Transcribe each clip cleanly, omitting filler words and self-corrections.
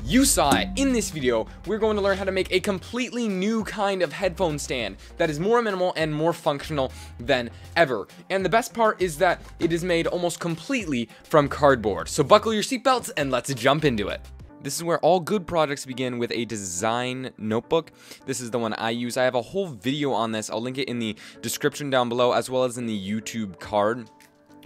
You saw it. In this video, we're going to learn how to make a completely new kind of headphone stand that is more minimal and more functional than ever. And the best part is that it is made almost completely from cardboard. So buckle your seatbelts and let's jump into it. This is where all good projects begin, with a design notebook. This is the one I use. I have a whole video on this. I'll link it in the description down below, as well as in the YouTube card.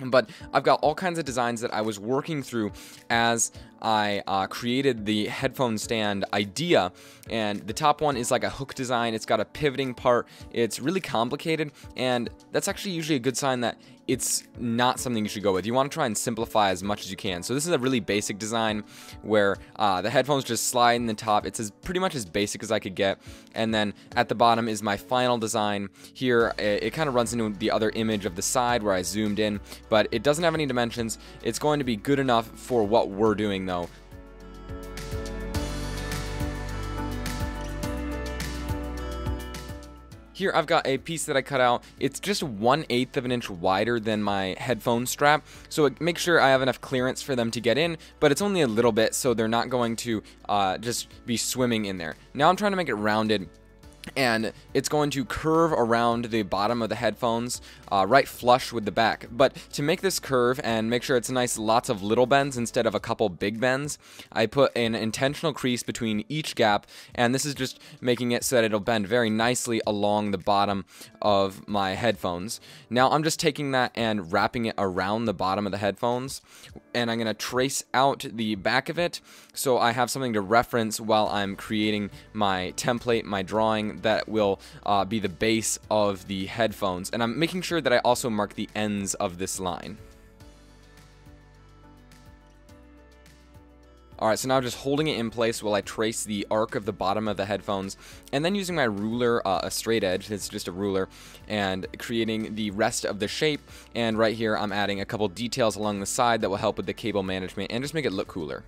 But I've got all kinds of designs that I was working through as I created the headphone stand idea. And the top one is like a hook design. It's got a pivoting part. It's really complicated, and that's actually usually a good sign that it's not something you should go with. You want to try and simplify as much as you can. So this is a really basic design where the headphones just slide in the top. It's pretty much as basic as I could get. And then at the bottom is my final design. Here it kind of runs into the other image of the side where I zoomed in, but it doesn't have any dimensions. It's going to be good enough for what we're doing though. Here I've got a piece that I cut out. It's just 1/8 of an inch wider than my headphone strap, so it makes sure I have enough clearance for them to get in, but it's only a little bit, so they're not going to just be swimming in there. Now I'm trying to make it rounded, and it's going to curve around the bottom of the headphones, right flush with the back. But to make this curve and make sure it's nice, lots of little bends instead of a couple big bends, I put an intentional crease between each gap, and this is just making it so that it'll bend very nicely along the bottom of my headphones. Now I'm just taking that and wrapping it around the bottom of the headphones, and I'm going to trace out the back of it so I have something to reference while I'm creating my template, my drawing that will be the base of the headphones. And I'm making sure that I also mark the ends of this line. Alright, so now just holding it in place while I trace the arc of the bottom of the headphones, and then using my ruler, a straight edge, it's just a ruler, and creating the rest of the shape. And right here I'm adding a couple details along the side that will help with the cable management and just make it look cooler.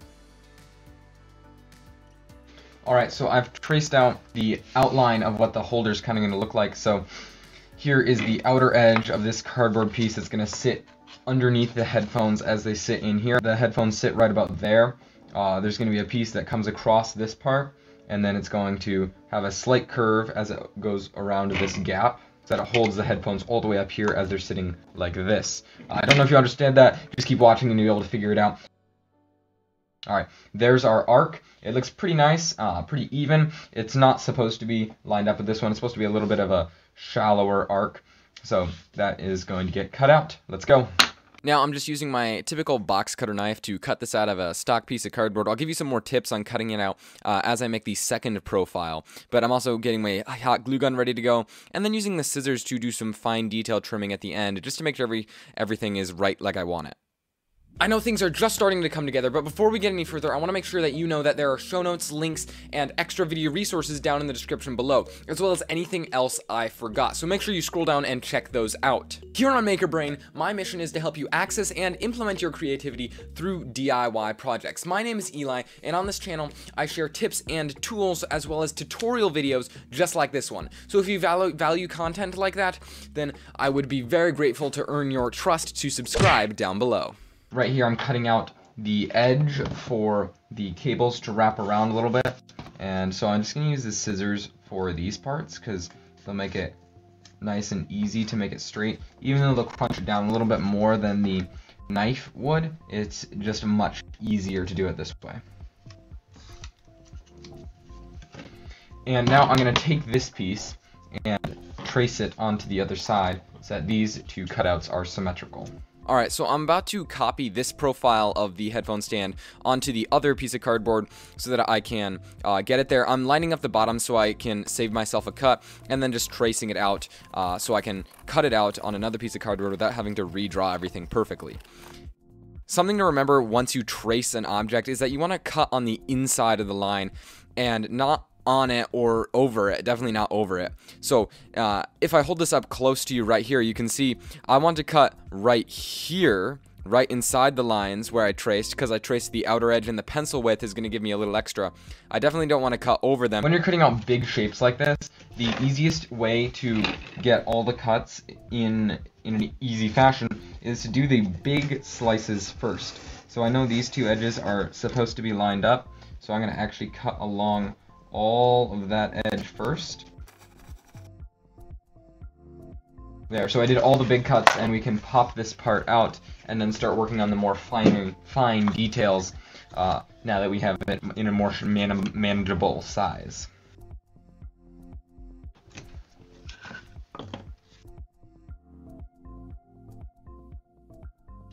Alright, so I've traced out the outline of what the holder's kind of going to look like. So here is the outer edge of this cardboard piece that's going to sit underneath the headphones as they sit in here. The headphones sit right about there. There's going to be a piece that comes across this part, and then it's going to have a slight curve as it goes around this gap, so that it holds the headphones all the way up here as they're sitting like this. I don't know if you understand that. Just keep watching and you'll be able to figure it out. Alright, there's our arc. It looks pretty nice, pretty even. It's not supposed to be lined up with this one. It's supposed to be a little bit of a shallower arc. So that is going to get cut out. Let's go. Now I'm just using my typical box cutter knife to cut this out of a stock piece of cardboard. I'll give you some more tips on cutting it out as I make the second profile. But I'm also getting my hot glue gun ready to go, and then using the scissors to do some fine detail trimming at the end, just to make sure everything is right like I want it. I know things are just starting to come together, but before we get any further, I want to make sure that you know that there are show notes, links, and extra video resources down in the description below, as well as anything else I forgot. So make sure you scroll down and check those out. Here on Maker Brain, my mission is to help you access and implement your creativity through DIY projects. My name is Eli, and on this channel, I share tips and tools, as well as tutorial videos just like this one. So if you value content like that, then I would be very grateful to earn your trust to subscribe down below. Right here I'm cutting out the edge for the cables to wrap around a little bit, and so I'm just going to use the scissors for these parts because they'll make it nice and easy to make it straight. Even though they'll crunch it down a little bit more than the knife would, it's just much easier to do it this way. And now I'm going to take this piece and trace it onto the other side so that these two cutouts are symmetrical. Alright, so I'm about to copy this profile of the headphone stand onto the other piece of cardboard so that I can get it there. I'm lining up the bottom so I can save myself a cut, and then just tracing it out so I can cut it out on another piece of cardboard without having to redraw everything perfectly. Something to remember once you trace an object is that you want to cut on the inside of the line and not on it or over it, definitely not over it. So if I hold this up close to you right here, you can see I want to cut right here, right inside the lines where I traced, because I traced the outer edge, and the pencil width is going to give me a little extra. I definitely don't want to cut over them. When you're cutting out big shapes like this, the easiest way to get all the cuts in an easy fashion is to do the big slices first. So I know these two edges are supposed to be lined up, So I'm going to actually cut along all of that edge first. There, so I did all the big cuts, and we can pop this part out and then start working on the more fine details now that we have it in a more manageable size.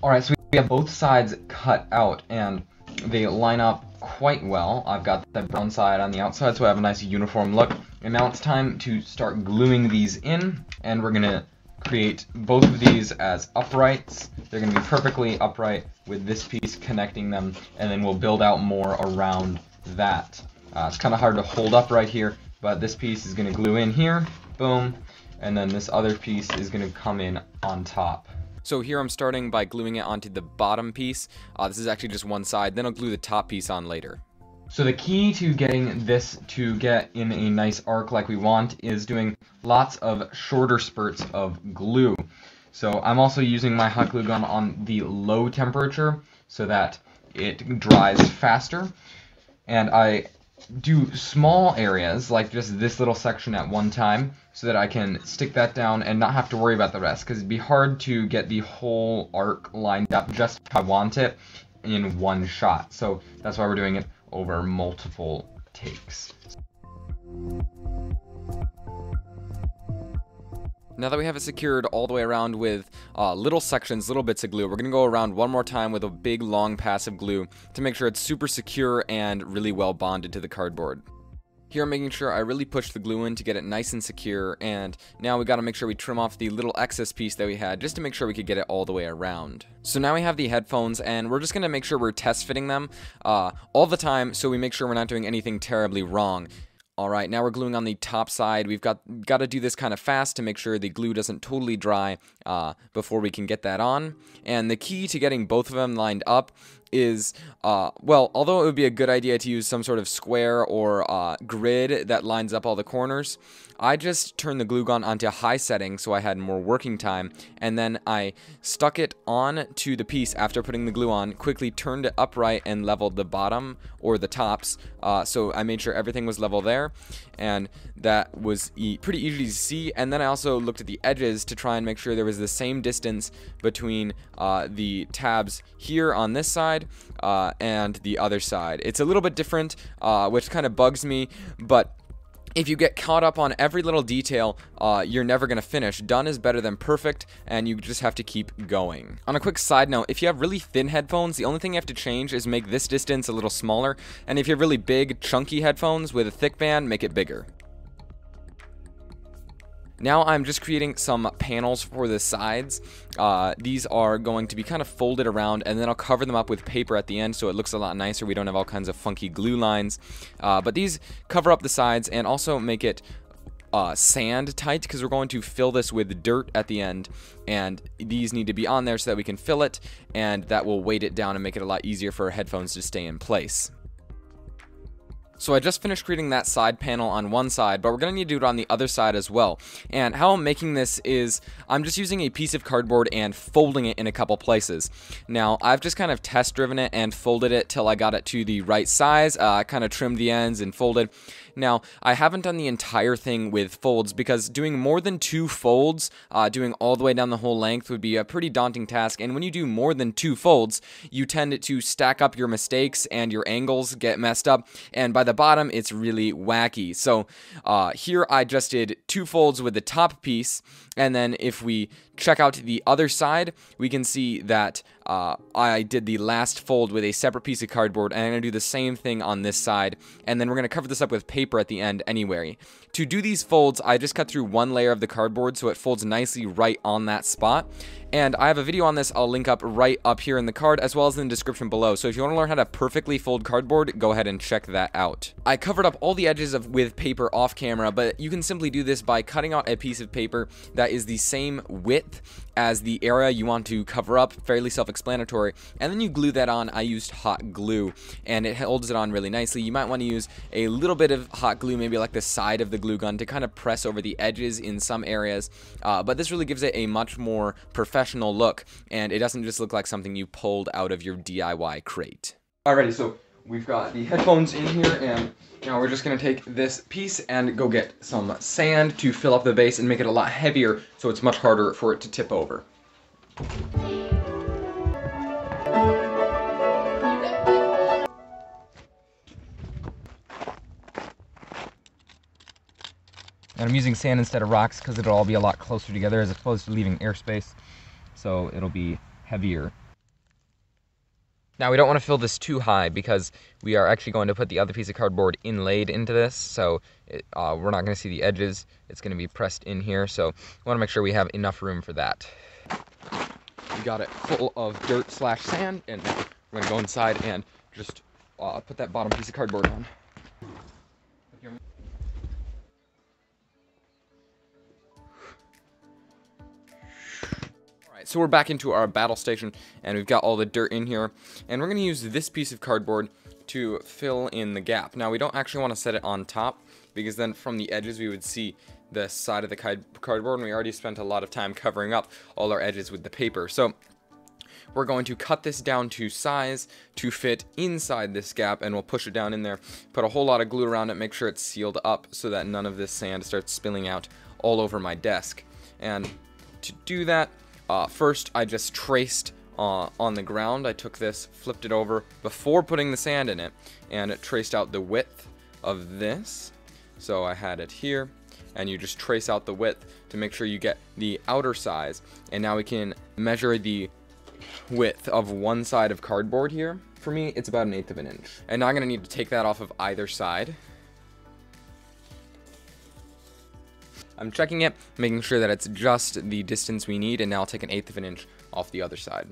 Alright, so we have both sides cut out, and they line up quite well. I've got the brown side on the outside, so I have a nice uniform look. And now it's time to start gluing these in, and we're going to create both of these as uprights. They're going to be perfectly upright with this piece connecting them, and then we'll build out more around that. It's kind of hard to hold up right here, but this piece is going to glue in here, boom, and then this other piece is going to come in on top. So here I'm starting by gluing it onto the bottom piece. This is actually just one side, then I'll glue the top piece on later. So the key to getting this to get in a nice arc like we want is doing lots of shorter spurts of glue. So I'm also using my hot glue gun on the low temperature so that it dries faster. And I do small areas, like just this little section at one time, so that I can stick that down and not have to worry about the rest, because it'd be hard to get the whole arc lined up just how I want it in one shot. So that's why we're doing it over multiple takes. Now that we have it secured all the way around with little sections, little bits of glue, we're going to go around one more time with a big long pass of glue to make sure it's super secure and really well bonded to the cardboard. Here I'm making sure I really push the glue in to get it nice and secure, and now we got to make sure we trim off the little excess piece that we had just to make sure we could get it all the way around. So now we have the headphones, and we're just going to make sure we're test fitting them all the time so we make sure we're not doing anything terribly wrong. Alright, now we're gluing on the top side. We've got to do this kind of fast to make sure the glue doesn't totally dry before we can get that on. And the key to getting both of them lined up is, well, although it would be a good idea to use some sort of square or grid that lines up all the corners, I just turned the glue gun onto high setting so I had more working time, and then I stuck it on to the piece after putting the glue on, quickly turned it upright and leveled the bottom or the tops, so I made sure everything was level there, and that was pretty easy to see. And then I also looked at the edges to try and make sure there was the same distance between the tabs here on this side and the other side. It's a little bit different, which kind of bugs me, but if you get caught up on every little detail, you're never going to finish. Done is better than perfect, and you just have to keep going. On a quick side note, if you have really thin headphones, the only thing you have to change is make this distance a little smaller, and if you have really big, chunky headphones with a thick band, make it bigger. Now I'm just creating some panels for the sides. These are going to be kind of folded around, and then I'll cover them up with paper at the end so it looks a lot nicer. We don't have all kinds of funky glue lines. But these cover up the sides and also make it sand tight, because we're going to fill this with dirt at the end, and these need to be on there so that we can fill it, and that will weight it down and make it a lot easier for our headphones to stay in place. So I just finished creating that side panel on one side, but we're going to need to do it on the other side as well. And how I'm making this is I'm just using a piece of cardboard and folding it in a couple places. Now, I've just kind of test driven it and folded it till I got it to the right size. I kind of trimmed the ends and folded. Now, I haven't done the entire thing with folds because doing more than 2 folds, doing all the way down the whole length would be a pretty daunting task. And when you do more than 2 folds, you tend to stack up your mistakes and your angles get messed up. And by the bottom, it's really wacky. So here I just did 2 folds with the top piece. And then if we check out the other side, we can see that I did the last fold with a separate piece of cardboard, and I'm going to do the same thing on this side, and then we're going to cover this up with paper at the end anyway. To do these folds, I just cut through one layer of the cardboard so it folds nicely right on that spot, and I have a video on this I'll link up right up here in the card as well as in the description below, so if you want to learn how to perfectly fold cardboard, go ahead and check that out. I covered up all the edges with paper off camera, but you can simply do this by cutting out a piece of paper that is the same width as the area you want to cover up, fairly self-explanatory, and then you glue that on. I used hot glue, and it holds it on really nicely. You might want to use a little bit of hot glue, maybe like the side of the glue gun, to kind of press over the edges in some areas, but this really gives it a much more professional look, and it doesn't just look like something you pulled out of your DIY crate. Alrighty, so we've got the headphones in here, and now we're just going to take this piece and go get some sand to fill up the base and make it a lot heavier so it's much harder for it to tip over. And I'm using sand instead of rocks because it'll all be a lot closer together as opposed to leaving airspace, so it'll be heavier. Now we don't want to fill this too high because we are actually going to put the other piece of cardboard inlaid into this, so we're not going to see the edges. It's going to be pressed in here, so we want to make sure we have enough room for that. We got it full of dirt / sand, and now we're going to go inside and just put that bottom piece of cardboard on. So we're back into our battle station, and we've got all the dirt in here, and we're going to use this piece of cardboard to fill in the gap. Now we don't actually want to set it on top, because then from the edges we would see the side of the cardboard, and we already spent a lot of time covering up all our edges with the paper. So we're going to cut this down to size to fit inside this gap, and we'll push it down in there, put a whole lot of glue around it, make sure it's sealed up so that none of this sand starts spilling out all over my desk. And to do that, first, I just traced on the ground. I took this, flipped it over before putting the sand in it, and it traced out the width of this. So I had it here, and you just trace out the width to make sure you get the outer size. And now we can measure the width of one side of cardboard here. For me, it's about 1/8 of an inch. And now I'm going to need to take that off of either side. I'm checking it, making sure that it's just the distance we need, and now I'll take 1/8 of an inch off the other side.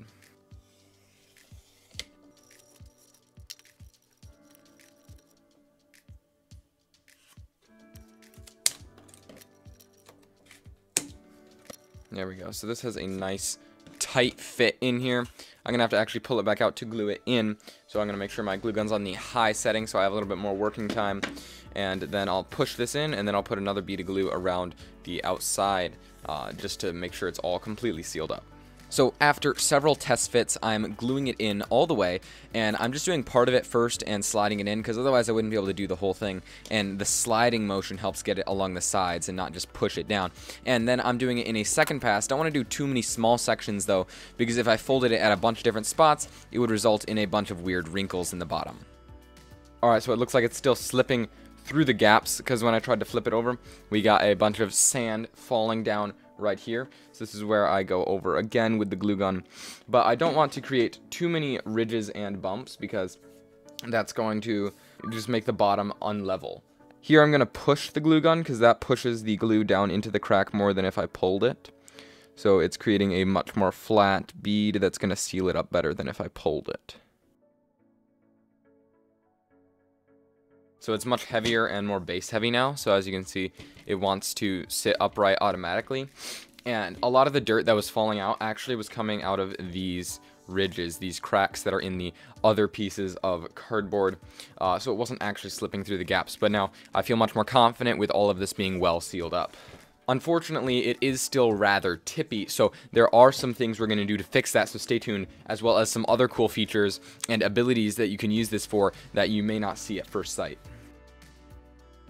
There we go. So this has a nice tight fit in here. I'm gonna have to actually pull it back out to glue it in. So I'm gonna make sure my glue gun's on the high setting so I have a little bit more working time. And then I'll push this in, and then I'll put another bead of glue around the outside just to make sure it's all completely sealed up. So after several test fits, I'm gluing it in all the way, and I'm just doing part of it first and sliding it in, because otherwise I wouldn't be able to do the whole thing, and the sliding motion helps get it along the sides and not just push it down. And then I'm doing it in a second pass. Don't want to do too many small sections though, because if I folded it at a bunch of different spots, it would result in a bunch of weird wrinkles in the bottom. Alright, so it looks like it's still slipping through the gaps, because when I tried to flip it over, we got a bunch of sand falling down right here. So this is where I go over again with the glue gun. But I don't want to create too many ridges and bumps, because that's going to just make the bottom unlevel. Here I'm going to push the glue gun, because that pushes the glue down into the crack more than if I pulled it. So it's creating a much more flat bead that's going to seal it up better than if I pulled it. So it's much heavier and more base heavy now. So as you can see, it wants to sit upright automatically. And a lot of the dirt that was falling out actually was coming out of these ridges, these cracks that are in the other pieces of cardboard. So it wasn't actually slipping through the gaps. But now I feel much more confident with all of this being well sealed up. Unfortunately, it is still rather tippy, so there are some things we're going to do to fix that, so stay tuned, as well as some other cool features and abilities that you can use this for that you may not see at first sight.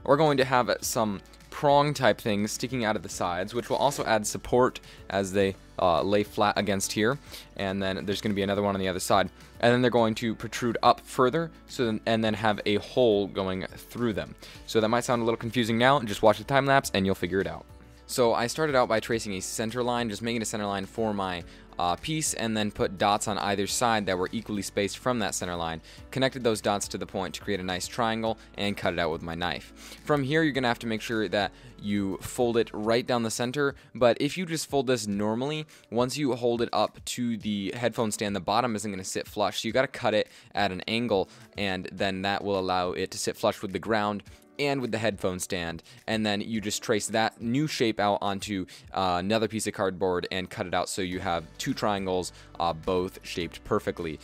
We're going to have some prong type things sticking out of the sides, which will also add support as they lay flat against here, and then there's going to be another one on the other side, and then they're going to protrude up further, and then have a hole going through them. So that might sound a little confusing now, just watch the time lapse and you'll figure it out. So I started out by tracing a center line, just making a center line for my piece, and then put dots on either side that were equally spaced from that center line. Connected those dots to the point to create a nice triangle and cut it out with my knife. From here, you're going to have to make sure that you fold it right down the center, but if you just fold this normally, once you hold it up to the headphone stand, the bottom isn't going to sit flush. So you got to cut it at an angle, and then that will allow it to sit flush with the ground and with the headphone stand, and then you just trace that new shape out onto another piece of cardboard and cut it out so you have two triangles, both shaped perfectly.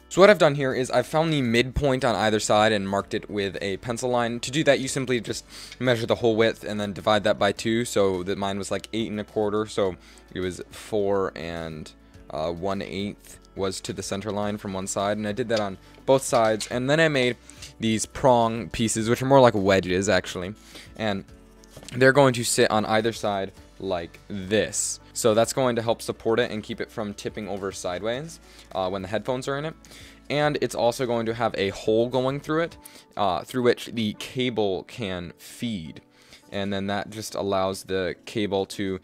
So what I've done here is I've found the midpoint on either side and marked it with a pencil line. To do that, you simply just measure the whole width and then divide that by 2, so that mine was like 8 1/4, so it was 4 1/8 was to the center line from one side, and I did that on both sides. And then I made these prong pieces, which are more like wedges actually, and they're going to sit on either side like this. So that's going to help support it and keep it from tipping over sideways when the headphones are in it. And it's also going to have a hole going through it, through which the cable can feed. And then that just allows the cable to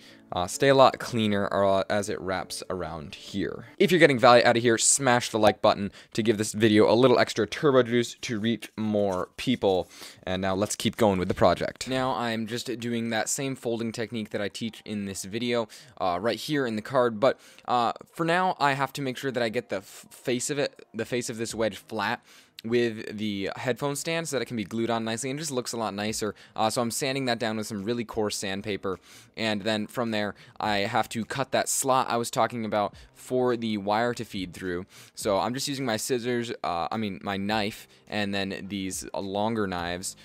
stay a lot cleaner as it wraps around here. If you're getting value out of here, smash the like button to give this video a little extra turbo juice to reach more people. And now let's keep going with the project. Now I'm just doing that same folding technique that I teach in this video right here in the card. But for now, I have to make sure that I get the face of it, the face of this wedge flat with the headphone stand so that it can be glued on nicely and just looks a lot nicer. So I'm sanding that down with some really coarse sandpaper, and then from there I have to cut that slot I was talking about for the wire to feed through. So I'm just using my scissors, my knife, and then these longer knives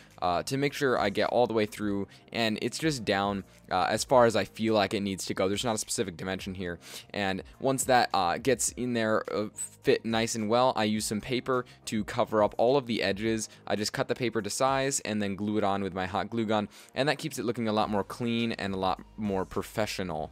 to make sure I get all the way through, and it's just down as far as I feel like it needs to go. There's not a specific dimension here, and once that gets in there fit nice and well, I use some paper to cover up all of the edges. I just cut the paper to size and then glue it on with my hot glue gun, and that keeps it looking a lot more clean and a lot more professional.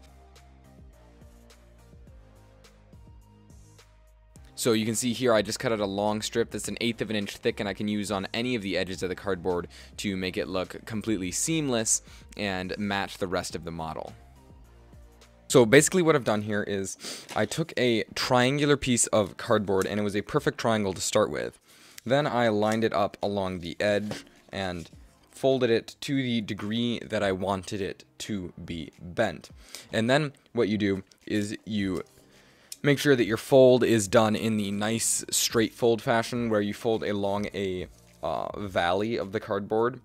So you can see here I just cut out a long strip that's 1/8 of an inch thick, and I can use on any of the edges of the cardboard to make it look completely seamless and match the rest of the model. So basically what I've done here is I took a triangular piece of cardboard, and it was a perfect triangle to start with. Then I lined it up along the edge and folded it to the degree that I wanted it to be bent. And then what you do is you make sure that your fold is done in the nice straight fold fashion, where you fold along a valley of the cardboard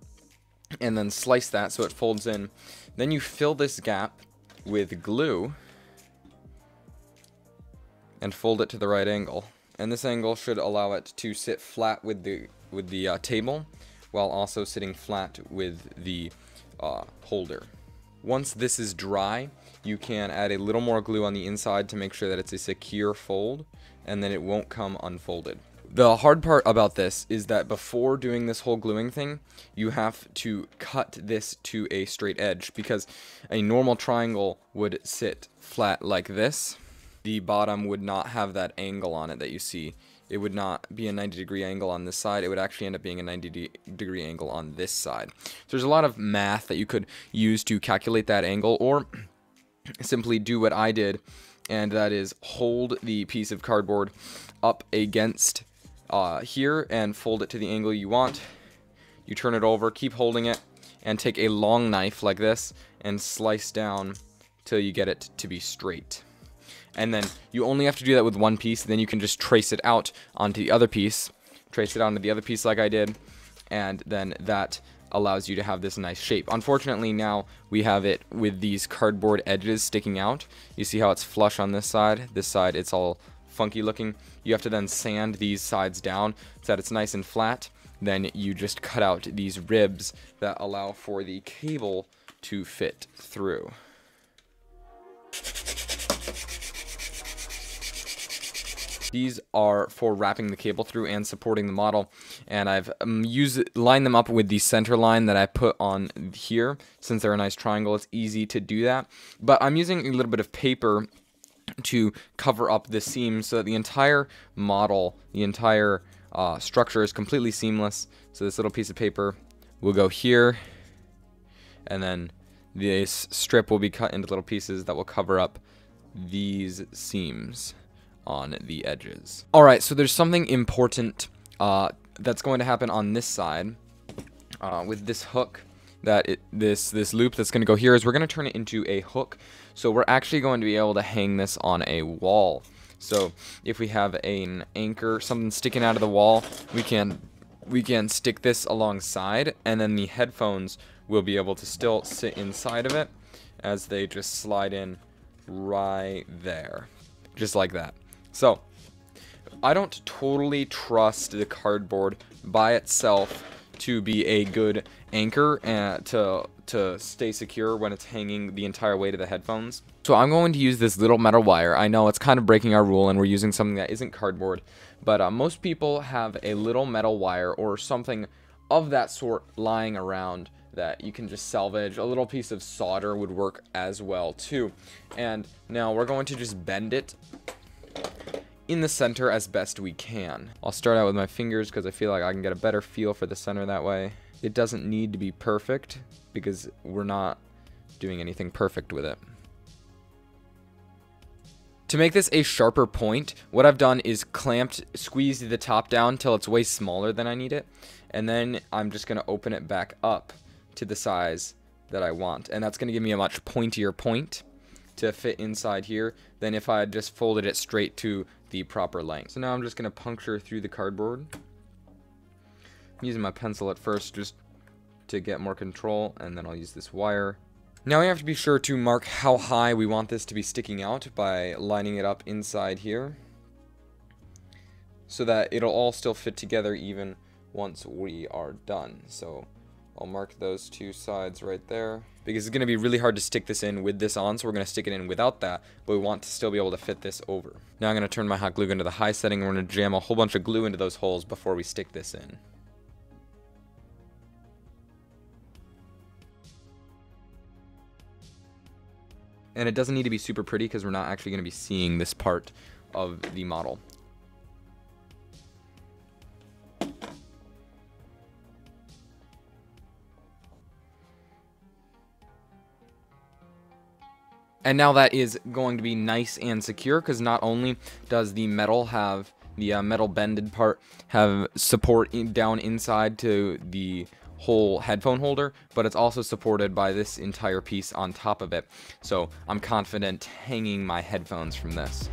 and then slice that so it folds in. Then you fill this gap with glue and fold it to the right angle. And this angle should allow it to sit flat with the table, while also sitting flat with the holder. Once this is dry, you can add a little more glue on the inside to make sure that it's a secure fold, and then it won't come unfolded. The hard part about this is that before doing this whole gluing thing, you have to cut this to a straight edge, because a normal triangle would sit flat like this. The bottom would not have that angle on it that you see. It would not be a 90-degree angle on this side. It would actually end up being a 90-degree angle on this side. So there's a lot of math that you could use to calculate that angle, or simply do what I did, and that is hold the piece of cardboard up against here and fold it to the angle you want. You turn it over, keep holding it, and take a long knife like this and slice down till you get it to be straight. And then you only have to do that with one piece, then you can just trace it out onto the other piece. Trace it onto the other piece like I did, and then that allows you to have this nice shape. Unfortunately, now we have it with these cardboard edges sticking out. You see how it's flush on this side? This side, it's all funky looking. You have to then sand these sides down so that it's nice and flat. Then you just cut out these ribs that allow for the cable to fit through. These are for wrapping the cable through and supporting the model, and I've lined them up with the center line that I put on here. Since they're a nice triangle, it's easy to do that. But I'm using a little bit of paper to cover up the seams so that the entire model, the entire structure is completely seamless. So this little piece of paper will go here, and then this strip will be cut into little pieces that will cover up these seams on the edges. Alright, so there's something important that's going to happen on this side with this hook. This loop that's going to go here is we're going to turn it into a hook. So we're actually going to be able to hang this on a wall. So if we have an anchor, something sticking out of the wall, we can stick this alongside, and then the headphones will be able to still sit inside of it as they just slide in right there, just like that. So I don't totally trust the cardboard by itself to be a good anchor and to stay secure when it's hanging the entire weight of the headphones. So I'm going to use this little metal wire. I know it's kind of breaking our rule and we're using something that isn't cardboard, but most people have a little metal wire or something of that sort lying around that you can just salvage. A little piece of solder would work as well too. And now we're going to just bend it in the center as best we can. I'll start out with my fingers because I feel like I can get a better feel for the center that way. It doesn't need to be perfect because we're not doing anything perfect with it. To make this a sharper point, what I've done is squeezed the top down till it's way smaller than I need it, and then I'm just going to open it back up to the size that I want, and that's going to give me a much pointier point to fit inside here than if I had just folded it straight to the proper length. So now I'm just going to puncture through the cardboard. I'm using my pencil at first just to get more control, and then I'll use this wire. Now we have to be sure to mark how high we want this to be sticking out by lining it up inside here so that it'll all still fit together even once we are done. So I'll mark those two sides right there because it's going to be really hard to stick this in with this on, so we're going to stick it in without that, but we want to still be able to fit this over. Now I'm going to turn my hot glue gun to the high setting, and we're going to jam a whole bunch of glue into those holes before we stick this in. And it doesn't need to be super pretty because we're not actually going to be seeing this part of the model. And now that is going to be nice and secure because not only does the metal have the metal bended part have support down inside to the whole headphone holder, but it's also supported by this entire piece on top of it. So I'm confident hanging my headphones from this.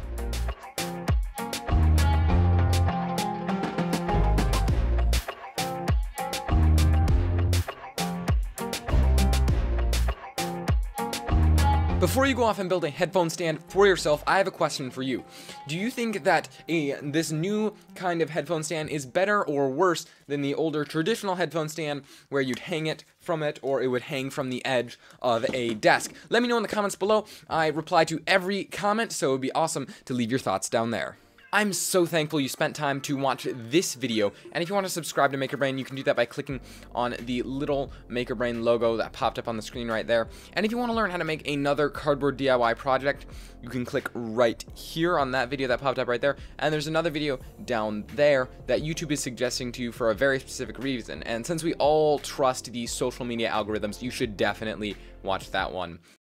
Before you go off and build a headphone stand for yourself, I have a question for you. Do you think that this new kind of headphone stand is better or worse than the older traditional headphone stand where you'd hang it from it or it would hang from the edge of a desk? Let me know in the comments below. I reply to every comment, so it would be awesome to leave your thoughts down there. I'm so thankful you spent time to watch this video, and if you want to subscribe to MakerBrain, you can do that by clicking on the little MakerBrain logo that popped up on the screen right there. And if you want to learn how to make another cardboard DIY project, you can click right here on that video that popped up right there, and there's another video down there that YouTube is suggesting to you for a very specific reason. And since we all trust these social media algorithms, you should definitely watch that one